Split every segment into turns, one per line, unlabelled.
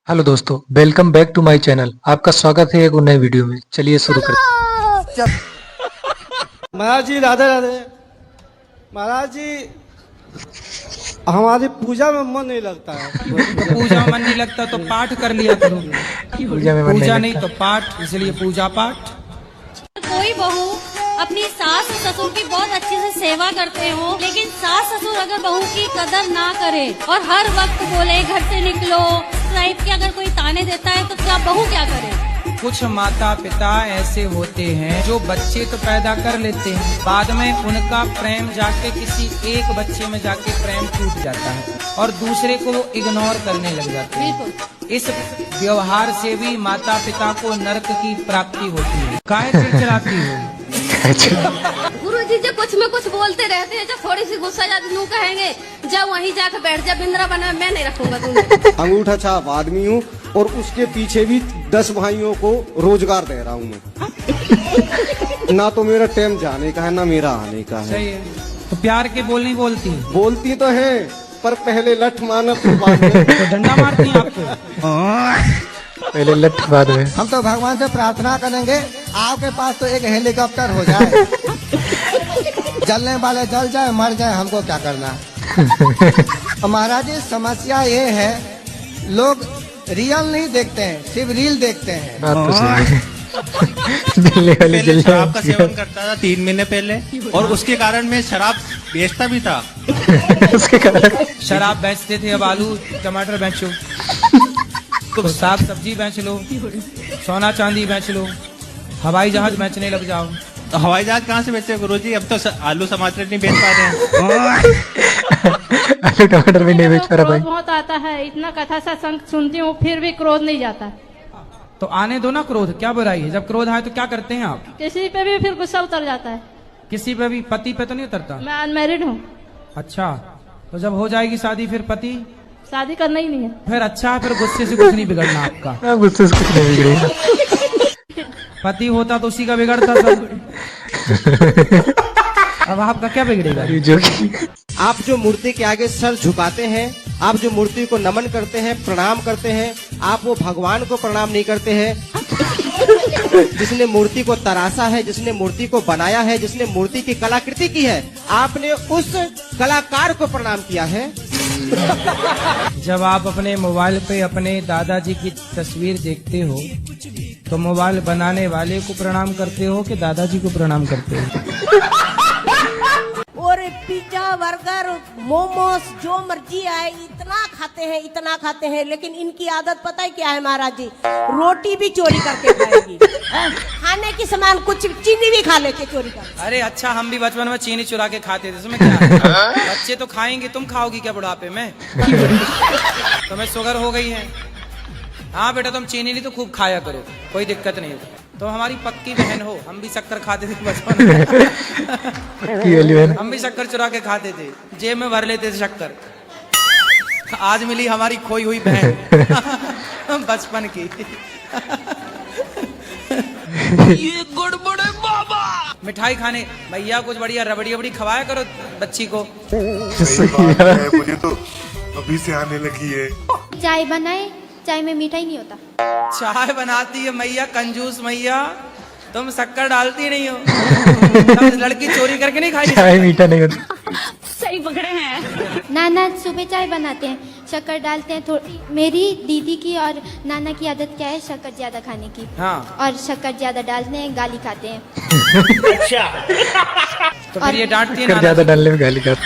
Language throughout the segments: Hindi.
हेलो दोस्तों, welcome back to my channel. आपका स्वागत है एक नए वीडियो में। चलिए शुरू करते हैं।
महाराज जी राधे राधे। महाराज जी हमारी पूजा में मन नहीं लगता है।
तो पूजा में मन नहीं लगता तो पाठ कर लिया करो।
पूजा में मन
पूजा
नहीं
नहीं तो पाठ, इसलिए पूजा पाठ।
कोई बहू अपनी सास और ससुर की बहुत अच्छे से सेवा करते हो, लेकिन सास ससुर अगर बहू की कदर ना करे और हर वक्त बोले घर से निकलो टाइप के अगर कोई ताने देता है तो क्या बहू क्या करे?
कुछ माता पिता ऐसे होते हैं जो बच्चे तो पैदा कर लेते हैं, बाद में उनका प्रेम जाके किसी एक बच्चे में जाके प्रेम टूट जाता है और दूसरे को वो इग्नोर करने लग जाते हैं।
बिल्कुल।
इस व्यवहार से भी माता पिता को नरक की प्राप्ति होती है। काहे चिड़चिड़ाती हो?
गुरु जी जो कुछ में कुछ बोलते रहते हैं, जब थोड़ी सी गुस्सा जाती नू कहेंगे जब वहीं जाकर बैठ जा वृंदावन में, मैं नहीं रखूंगा तुम्हें।
अंगूठा छाप आदमी हूँ और उसके पीछे भी 10 भाइयों को रोजगार दे रहा हूँ मैं। ना तो मेरा टाइम जाने का है ना मेरा आने का है।
सही है। तो प्यार के बोल नहीं बोलती,
बोलती तो है पर पहले लठ मारना फिर बाद में।
तो डंडा मारती हैं आपको।
पहले लठ बाद में।
हम तो भगवान से प्रार्थना करेंगे आपके पास तो एक हेलीकॉप्टर हो जाए, जलने वाले जल जाए मर जाए, हमको क्या करना। महाराज जी समस्या ये है लोग रियल नहीं देखते हैं, सिर्फ रील देखते हैं।
बात तो सही है। जलने वाली
पहले
जलने
शराब का
वाली।
सेवन करता था 3 महीने पहले और उसके कारण मैं शराब बेचता भी था।
उसके कारण
शराब बेचते थे, अब आलू टमाटर बेचो, तो साग सब्जी बेच लो, सोना चांदी बेच लो, हवाई जहाज बेचने लग जाओ।
तो हवाई जहाज कहाँ से बेचते गुरुजी? अब तो आलू टमाटर नहीं बेच पा रहे हैं।
आलू टमाटर भी नहीं बेच पा रहा भाई।
क्रोध बहुत आता है, इतना कथा सत्संग सुनती हूँ फिर भी क्रोध नहीं जाता।
तो आने दो ना क्रोध, क्या बुराई है? जब क्रोध आए तो क्या करते हैं आप?
किसी पे भी फिर गुस्सा उतर जाता है।
किसी पे भी? पति पे तो नहीं उतरता?
मैं अनमेरिड हूँ,
अच्छा, तो जब हो जाएगी शादी फिर पति?
शादी करना ही नहीं है।
फिर अच्छा है, फिर गुस्से से कुछ नहीं बिगड़ना आपका।
हाँ, गुस्से से कुछ नहीं बिगड़ेगा।
पति होता तो उसी का बिगड़ता सब। अब आपका क्या बिगड़ेगा?
ये जो
आप जो मूर्ति के आगे सर झुकाते हैं, आप जो मूर्ति को नमन करते हैं, प्रणाम करते हैं, आप वो भगवान को प्रणाम नहीं करते हैं जिसने मूर्ति को तराशा है, जिसने मूर्ति को बनाया है, जिसने मूर्ति की कलाकृति की है, आपने उस कलाकार को प्रणाम किया है।
जब आप अपने मोबाइल पे अपने दादाजी की तस्वीर देखते हो तो मोबाइल बनाने वाले को प्रणाम करते हो कि दादाजी को प्रणाम करते हो?
और पिज्जा बर्गर मोमोस जो मर्जी आए इतना खाते हैं, लेकिन इनकी आदत पता है क्या है महाराज जी? रोटी भी चोरी करके खाएगी। खाने की सामान कुछ चीनी भी खा लेके चोरी कर।
अरे अच्छा, हम भी बचपन में चीनी चुरा के खाते थे, उसमें क्या है? बच्चे तो खाएंगे, तुम खाओगी क्या बुढ़ापे में? तुम्हें शुगर हो गई है? हाँ बेटा, तुम चीनी नहीं तो खूब खाया करो, कोई दिक्कत नहीं है। तो हमारी पक्की बहन हो, हम भी शक्कर खाते थे बचपन में।
पक्की वाली बहन।
हम भी शक्कर चुरा के खाते थे, जेब में भर लेते थे शक्कर। आज मिली हमारी खोई हुई बहन बचपन की। ये गड़बड़ है बाबा। मिठाई खाने भैया कुछ बढ़िया रबड़ी रबड़ी खवाया करो बच्ची को।
मुझे तो अभी से आने लगी है।
चाय बनाए, चाय में मीठा ही नहीं होता।
चाय बनाती है मैया, कंजूस मैया, तुम शक्कर डालती नहीं हो। तुम लड़की चोरी करके नहीं खाई?
चाय मीठा नहीं होता।
सही पकड़े हैं।
नाना सुबह चाय बनाते हैं, शक्कर डालते हैं थोड़ी। मेरी दीदी की और नाना की आदत क्या है? शक्कर ज्यादा खाने की।
हाँ,
और शक्कर ज्यादा डालते हैं, गाली खाते हैं।
तो फिर ये डांटती है
कर
नाना
ज्यादा
जी।
डालने में गाली कर।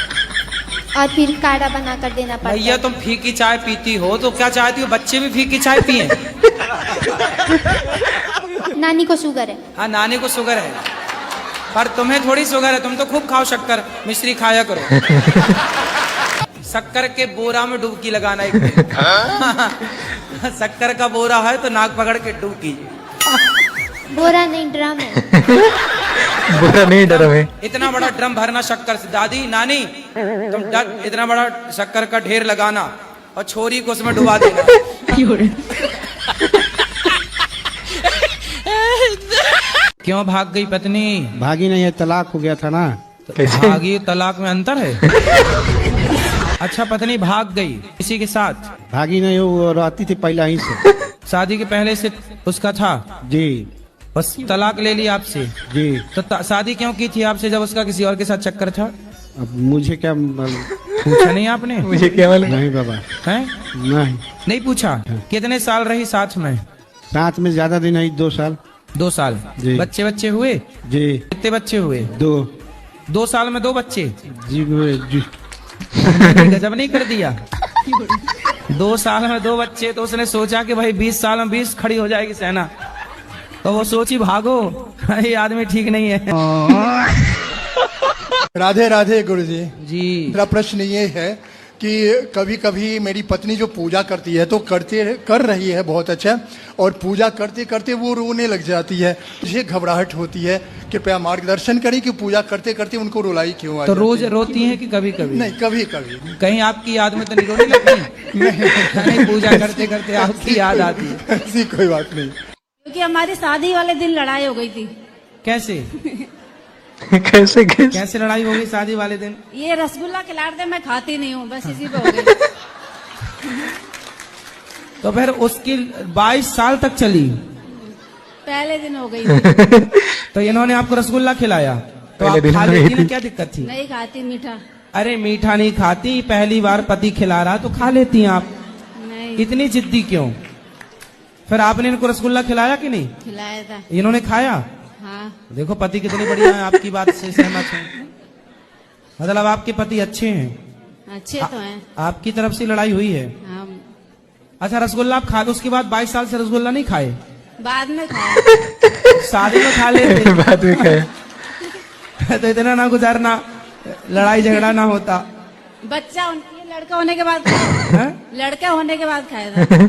और फिर काढ़ा बना कर देना पड़ता
भैया
है।
तुम फीकी चाय पीती हो तो क्या चाहती हो बच्चे भी फीकी चाय पिए?
नानी को शुगर है।
हाँ, नानी को शुगर है, पर तुम्हें थोड़ी शुगर है, तुम तो खूब खाओ शक्कर, मिश्री खाया करो। शक्कर के बोरा में डुबकी लगाना एक दिन। शक्कर का बोरा है तो नाक पकड़ के डुबकी।
बोरा नहीं, ड्रम है।
बुरा नहीं डरा मैं।
इतना बड़ा ड्रम भरना शक्कर से, दादी नानी तुम इतना बड़ा शक्कर का ढेर लगाना और छोरी को उसमें डुबा देना। क्यों भाग गई पत्नी?
भागी नहीं है, तलाक हो गया था ना।
कैसे?
भागी तलाक में अंतर है? अच्छा, पत्नी भाग गई किसी के साथ?
भागी नहीं, वो रहती थी पहले ही से।
शादी के पहले से उसका था?
जी
बस तलाक ले ली आपसे?
जी।
तो शादी क्यों की थी आपसे जब उसका किसी और के साथ चक्कर था?
अब मुझे क्या मालूम?
पूछा नहीं आपने?
मुझे क्या मालूम?
नहीं बाबा,
हैं? नहीं पूछा? कितने साल रही साथ में?
साथ में ज्यादा दिन नहीं, 2 साल।
2 साल।
जी।
बच्चे हुए?
जी।
कितने बच्चे हुए?
2।
2 साल में 2 बच्चे?
जी जी।
गजब नहीं कर दिया? 2 साल में 2 बच्चे, तो उसने सोचा कि भाई 20 साल में 20 खड़ी हो जाएगी सेना, तो वो सोची भागो, ये आदमी ठीक नहीं है।
राधे राधे गुरुजी
जी।
मेरा प्रश्न ये है कि कभी कभी मेरी पत्नी जो पूजा करती है तो कर रही है बहुत अच्छा, और पूजा करते करते वो रोने लग जाती है। मुझे घबराहट होती है, कृपया मार्गदर्शन करें कि पूजा करते करते उनको रुलाई क्यों आ
तो
जाती
रोज
है?
रोती हैं कि कभी कभी?
नहीं, कभी कभी।
कहीं आपकी याद में तो नहीं रोने लगती? नहीं, पूजा करते करते आपकी याद आती है?
ऐसी कोई बात नहीं।
क्योंकि हमारी शादी वाले दिन लड़ाई हो गई थी।
कैसे?
कैसे
कैसे लड़ाई हो गई शादी वाले दिन?
ये रसगुल्ला खिला दे, मैं खाती नहीं हूँ, बस इसी पे हो गई।
तो फिर उसकी 22 साल तक चली?
पहले दिन हो गई थी।
तो इन्होंने आपको रसगुल्ला खिलाया तो आप
पहले दिन
खा
हो गई
लेती ना,
थी।
क्या दिक्कत थी?
नहीं खाती मीठा।
अरे मीठा नहीं खाती, पहली बार पति खिला रहा तो खा लेती हैं आप,
नहीं
इतनी जिद्दी क्यों? फिर आपने इनको रसगुल्ला खिलाया कि नहीं?
खिलाया था।
इन्होंने खाया?
हाँ।
देखो पति कितने बढ़िया है, आपकी बात से सहमत हूँ। मतलब आपके पति अच्छे हैं?
अच्छे तो हैं।
आपकी तरफ से लड़ाई हुई है?
हाँ।
अच्छा, रसगुल्ला आप खा, उसके बाद 22 साल से रसगुल्ला नहीं खाए?
बाद में खाया।
शादी में खा लेते?
बाद में खाया।
तो इतना ना गुजारना, लड़ाई झगड़ा ना होता।
बच्चा ये लड़का होने के बाद खाया। लड़का होने के बाद खाया था।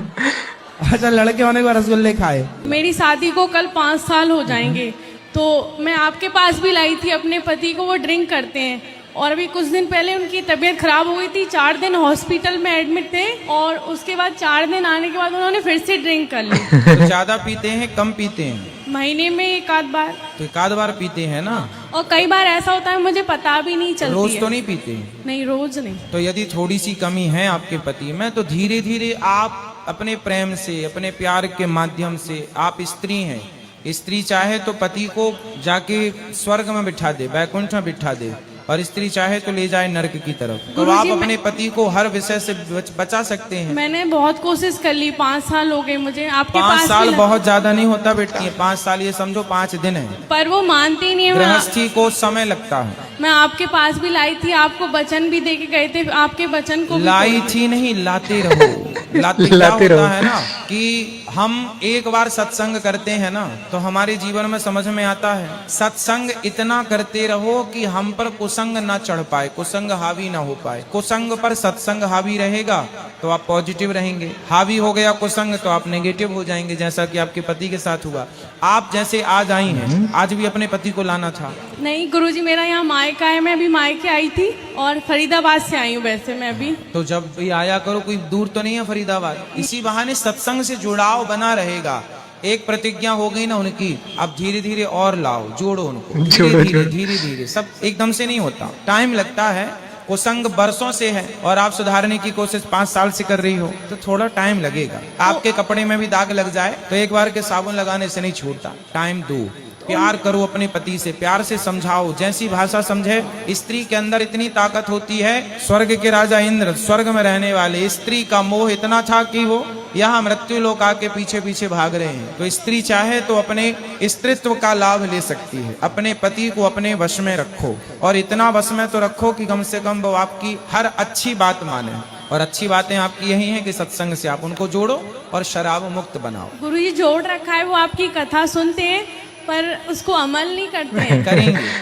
अच्छा, लड़के होने के बाद रसगुल्ले खाए?
मेरी शादी को कल 5 साल हो जाएंगे, तो मैं आपके पास भी लाई थी अपने पति को, वो ड्रिंक करते हैं, और अभी कुछ दिन पहले उनकी तबीयत खराब हो गई थी, 4 दिन हॉस्पिटल में एडमिट थे, और उसके बाद 4 दिन आने के बाद उन्होंने फिर से ड्रिंक कर ली।
तो ज्यादा पीते हैं कम पीते हैं?
महीने में 1 बार।
तो 1 बार पीते हैं ना?
और कई बार ऐसा होता है मुझे पता भी नहीं चलती
रोज
है।
तो नहीं पीते?
नहीं, रोज नहीं।
तो यदि थोड़ी सी कमी है आपके पति में, तो धीरे धीरे आप अपने प्रेम से, अपने प्यार के माध्यम से, आप स्त्री हैं, स्त्री चाहे तो पति को जाके स्वर्ग में बिठा दे, वैकुंठ में बिठा दे, और स्त्री चाहे तो ले जाए नरक की तरफ। तो आप अपने पति को हर विषय से बचा सकते हैं।
मैंने बहुत कोशिश कर ली, 5 साल हो गए मुझे आपके
5 साल
भी
बहुत ज्यादा नहीं होता बेटी, 5 साल ये समझो 5 दिन है।
पर वो मानती नहीं है।
गृहस्थी को समय लगता है।
मैं आपके पास भी लाई थी, आपको वचन भी दे के गए थे, आपके वचन को भी
लाई थी नहीं, लाते रहो। लाते क्या होता है ना कि हम एक बार सत्संग करते हैं ना, तो हमारे जीवन में समझ में आता है, सत्संग इतना करते रहो कि हम पर कुसंग ना चढ़ पाए, कुसंग हावी ना हो पाए। कुसंग पर सत्संग हावी रहेगा तो आप पॉजिटिव रहेंगे, हावी हो गया कुसंग तो आप नेगेटिव हो जाएंगे, जैसा कि आपके पति के साथ हुआ। आप जैसे आज आई हैं, आज भी अपने पति को लाना था।
नहीं गुरुजी, मेरा यहाँ मायका है, मैं अभी मायके आई थी, और फरीदाबाद से आई हूँ वैसे मैं अभी।
तो जब भी आया करो, कोई दूर तो नहीं है फरीदाबाद, इसी बहाने सत्संग से जुड़ाव बना रहेगा। एक प्रतिज्ञा हो गई ना उनकी, अब धीरे धीरे और लाओ, जोड़ो उनको, धीरे धीरे, सब एकदम से नहीं होता, टाइम लगता है। कुसंग बरसों से है और आप सुधारने की कोशिश 5 साल से कर रही हो, तो थोड़ा टाइम लगेगा। आपके कपड़े में भी दाग लग जाए तो एक बार के साबुन लगाने से नहीं छूटता, टाइम दो। प्यार करो अपने पति से, प्यार से समझाओ, जैसी भाषा समझे। स्त्री के अंदर इतनी ताकत होती है, स्वर्ग के राजा इंद्र, स्वर्ग में रहने वाले, स्त्री का मोह इतना था कि वो यहाँ मृत्यु लोक आके पीछे पीछे भाग रहे हैं। तो स्त्री चाहे तो अपने स्त्रीत्व का लाभ ले सकती है। अपने पति को अपने वश में रखो, और इतना वश में तो रखो कि कम से कम वो आपकी हर अच्छी बात माने। और अच्छी बातें आपकी यही हैं कि सत्संग से आप उनको जोड़ो और शराब मुक्त बनाओ।
गुरुजी जोड़ रखा है, वो आपकी कथा सुनते हैं पर उसको अमल नहीं करते हैं।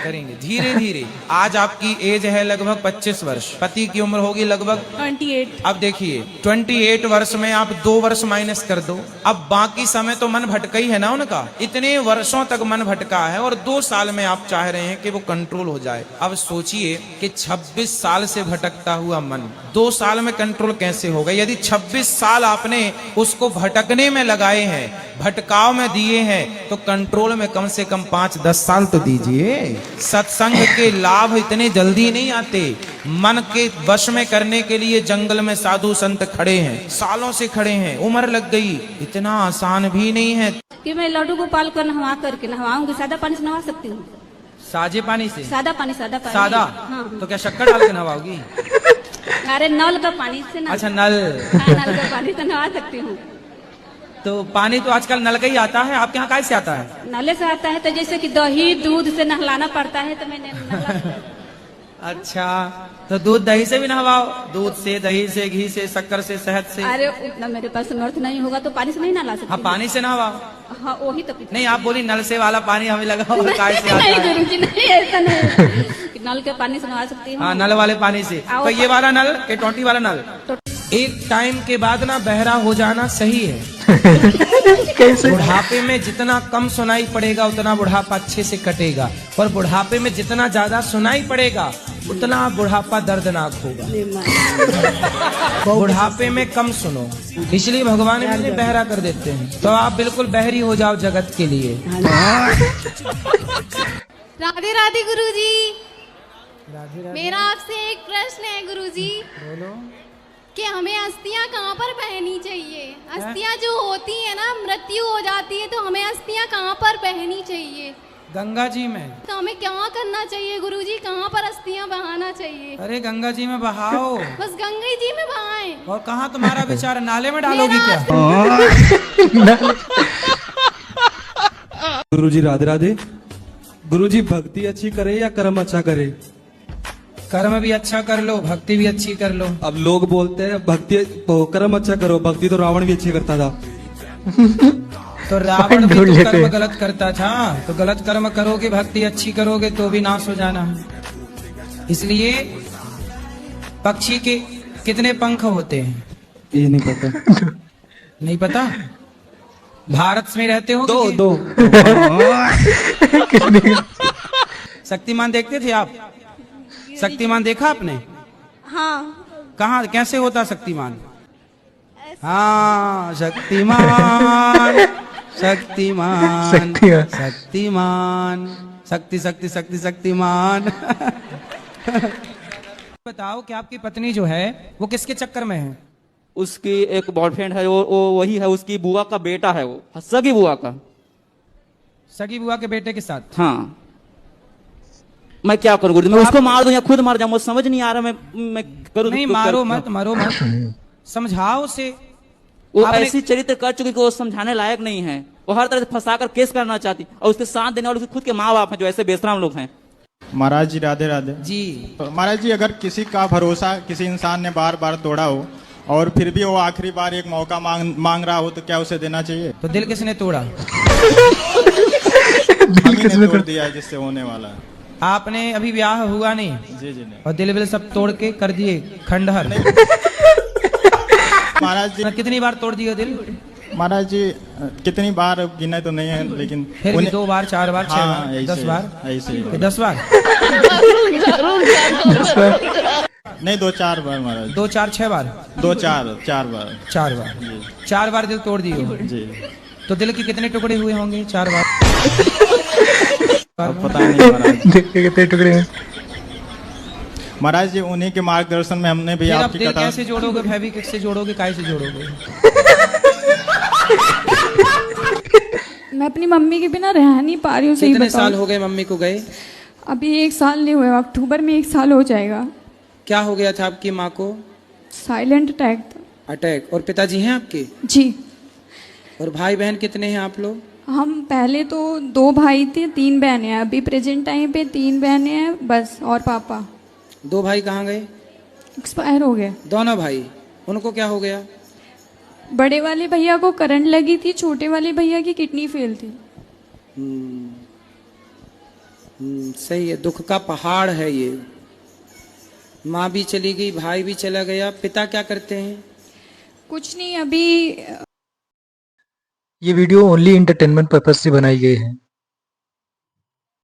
करेंगे धीरे धीरे। आज आपकी एज है लगभग 25 वर्ष, पति की उम्र होगी लगभग
28।
अब देखिए 28 वर्ष में आप 2 वर्ष माइनस कर दो, अब बाकी समय तो मन भटका ही है ना उनका, इतने वर्षों तक मन भटका है, और 2 साल में आप चाह रहे हैं कि वो कंट्रोल हो जाए। अब सोचिए कि 26 साल से भटकता हुआ मन 2 साल में कंट्रोल कैसे होगा? यदि 26 साल आपने उसको भटकने में लगाए हैं, भटकाव में दिए हैं तो कंट्रोल में कम से कम 5-10 साल तो दीजिए। सत्संग के लाभ इतने जल्दी नहीं आते। मन के वश में करने के लिए जंगल में साधु संत खड़े हैं, सालों से खड़े हैं, उम्र लग गई, इतना आसान भी नहीं है
कि मैं लड्डू गोपाल को नहवा करके नहवाऊंगी। सादा पानी से नहवा सकती हूँ?
साजे पानी से?
सादा पानी।
सादा?
हाँ।
तो क्या शक्कर डाल के नहवाओगी?
अरे नल का पानी से ना।
अच्छा नल।
हाँ, नल का पानी से नहवा सकती हूँ।
तो पानी तो आजकल नल का ही आता है, आपके यहाँ काय से आता है?
नले से आता है। तो जैसे कि दही दूध से नहलाना पड़ता है तो मैंने
अच्छा, तो दूध दही से भी नहवाओ, दूध से, दही से, घी से, शक्कर से, शहद से।
अरे उतना मेरे पास समर्थ नहीं होगा तो पानी से नहीं नहला सकती।
हाँ पानी से नहवाओ।
हाँ वही तो।
नहीं आप बोली नल से वाला पानी हमें लगा और काय से आता
नहीं
है?
गुरुजी नहीं, ऐसा नहीं। कि नल के पानी से नहवा सकती हूँ।
हाँ नल वाले पानी से। तो ये वाला नल के टोटी वाला नल? एक टाइम के बाद ना बहरा हो जाना सही है।
कैसे?
बुढ़ापे में जितना कम सुनाई पड़ेगा उतना बुढ़ापा अच्छे से कटेगा, और बुढ़ापे में जितना ज्यादा सुनाई पड़ेगा उतना बुढ़ापा दर्दनाक होगा। बुढ़ापे में कम सुनो, इसलिए भगवान इन्हें बहरा कर देते हैं। तो आप बिल्कुल बहरी हो जाओ जगत के लिए।
राधे राधे गुरुजी। मेरा आपसे एक प्रश्न है गुरुजी।
बोलो।
कि हमें अस्थियां कहाँ पर पहननी चाहिए? अस्थियां जो होती है ना, मृत्यु हो जाती है, तो हमें अस्थियां कहाँ पर पहननी चाहिए?
गंगा जी में।
तो हमें क्या करना चाहिए गुरुजी? कहाँ पर अस्थियां बहाना चाहिए?
अरे गंगा जी में बहाओ।
बस गंगा जी में बहाएं।
और कहाँ तुम्हारा विचार, नाले में डालोगी क्या?
गुरुजी राधे राधे। गुरुजी भक्ति अच्छी करे या कर्म अच्छा करे?
कर्म भी अच्छा कर लो, भक्ति भी अच्छी कर लो।
अब लोग बोलते हैं भक्ति कर्म अच्छा करो, भक्ति तो रावण भी अच्छी करता था।
तो रावण भी तो कर्म गलत करता था, तो गलत कर्म करोगे, भक्ति अच्छी करोगे तो भी नाश हो जाना। इसलिए पक्षी के कितने पंख होते हैं?
ये नहीं पता।
नहीं पता? भारत में रहते हो?
दो।
शक्तिमान देखते थे आप? शक्तिमान देखा आपने?
हाँ।
कहाँ, कैसे होता शक्तिमान? हाँ शक्तिमान, शक्तिमान, शक्तिमान, शक्ति शक्ति शक्ति शक्तिमान। बताओ कि आपकी पत्नी जो है वो किसके चक्कर में है?
उसकी एक बॉयफ्रेंड है, वो वही है, उसकी बुआ का बेटा है, वो सगी बुआ का।
सगी बुआ के बेटे के साथ?
हाँ। मैं क्या करूँ गुरुजी? मैं उसको मार दूं या खुद मार जाऊं? मुझे समझ नहीं आ रहा मैं करूँ।
नहीं मारो मत, मारो मत, समझाओ उसे।
वो ऐसी चरित्र कर चुकी कि वो समझाने लायक नहीं है। वो हर तरह से फंसाकर केस करना चाहती, और उसके साथ देने वाले खुद के माँ बाप हैं जो ऐसे बेशरम लोग हैं।
महाराज जी राधे राधे
जी।
महाराज जी, अगर किसी का भरोसा किसी इंसान ने बार बार तोड़ा हो और फिर भी वो आखिरी बार एक मौका मांग रहा हो तो क्या उसे देना चाहिए?
तो दिल किसने तोड़ा?
हमने तोड़ दिया है जिससे होने वाला है।
आपने अभी ब्याह हुआ नहीं?
जी जी नहीं।
और दिल विल सब तोड़ के कर दिए खंडहर?
महाराज जी
कितनी बार तोड़ दिए दिल?
महाराज जी कितनी बार गिने तो नहीं है, लेकिन
फिर भी 2 बार 4 बार 6 बार 10 बार
ऐसे
10 बार
नहीं 2-4 बार महाराज।
2 4 6 बार?
2-4 बार।
4 बार। 4 बार दिल तोड़ दिए
जी।
तो दिल के कितने टुकड़े हुए होंगे 4 बार?
पता नहीं महाराज।
कितने टुकड़े हैं
महाराज जी? उन्हीं के मार्गदर्शन में हमने भी आपकी
दिल
कथा।
कैसे जोड़ोगे? फेविक्विक से जोड़ोगे? काय से जोड़ोगे?
मैं अपनी मम्मी के बिना रह नहीं पा रही हूँ।
कितने साल हो गए मम्मी को गए?
अभी 1 साल नहीं हुआ, अक्टूबर में 1 साल हो जाएगा।
क्या हो गया था आपकी माँ को?
साइलेंट अटैक था।
अटैक। और पिताजी हैं आपके?
जी।
और भाई बहन कितने हैं आप लोग?
हम पहले तो 2 भाई थे, 3 बहनें हैं। अभी प्रेजेंट टाइम पे 3 बहनें हैं बस, और पापा।
2 भाई कहाँ गए?
एक्सपायर हो गए
दोनों भाई। उनको क्या हो गया?
बड़े वाले भैया को करंट लगी थी, छोटे वाले भैया की किडनी फेल थी।
सही है, दुख का पहाड़ है ये। माँ भी चली गई, भाई भी चला गया, पिता क्या करते हैं?
कुछ नहीं। अभी
ये वीडियो ओनली एंटरटेनमेंट पर्पज से बनाई गई है।